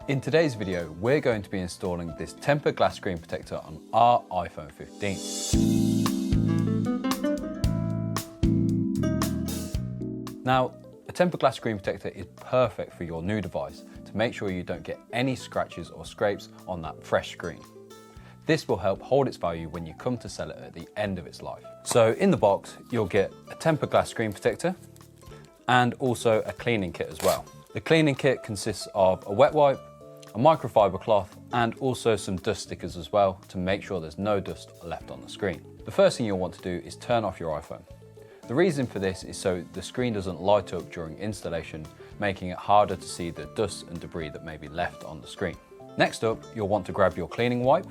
In today's video, we're going to be installing this tempered glass screen protector on our iPhone 15. Now, a tempered glass screen protector is perfect for your new device to make sure you don't get any scratches or scrapes on that fresh screen. This will help hold its value when you come to sell it at the end of its life. So in the box, you'll get a tempered glass screen protector and also a cleaning kit as well. The cleaning kit consists of a wet wipe, a microfiber cloth, and also some dust stickers as well to make sure there's no dust left on the screen. The first thing you'll want to do is turn off your iPhone. The reason for this is so the screen doesn't light up during installation, making it harder to see the dust and debris that may be left on the screen. Next up, you'll want to grab your cleaning wipe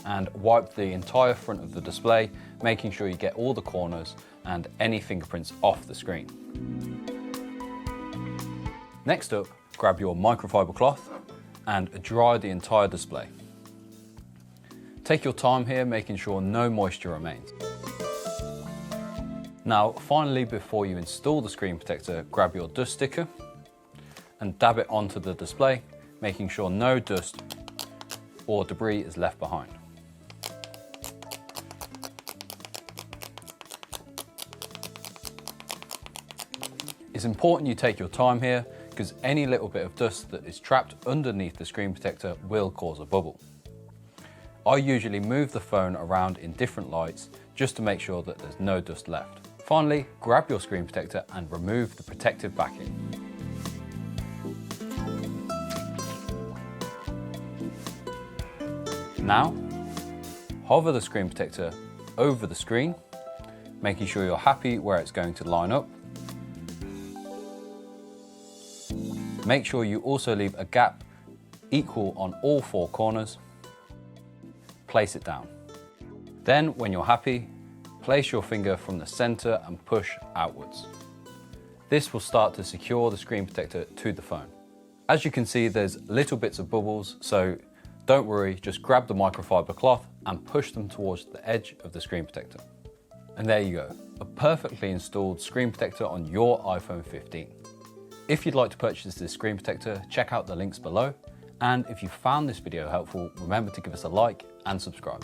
and wipe the entire front of the display, making sure you get all the corners and any fingerprints off the screen. Next up, grab your microfiber cloth and dry the entire display. Take your time here, making sure no moisture remains. Now, finally, before you install the screen protector, grab your dust sticker and dab it onto the display, making sure no dust or debris is left behind. It's important you take your time here because any little bit of dust that is trapped underneath the screen protector will cause a bubble. I usually move the phone around in different lights just to make sure that there's no dust left. Finally, grab your screen protector and remove the protective backing. Now, hover the screen protector over the screen, making sure you're happy where it's going to line up. Make sure you also leave a gap equal on all four corners. Place it down. Then, when you're happy, place your finger from the center and push outwards. This will start to secure the screen protector to the phone. As you can see, there's little bits of bubbles, so don't worry, just grab the microfiber cloth and push them towards the edge of the screen protector. And there you go, a perfectly installed screen protector on your iPhone 15. If you'd like to purchase this screen protector, check out the links below. And if you found this video helpful, remember to give us a like and subscribe.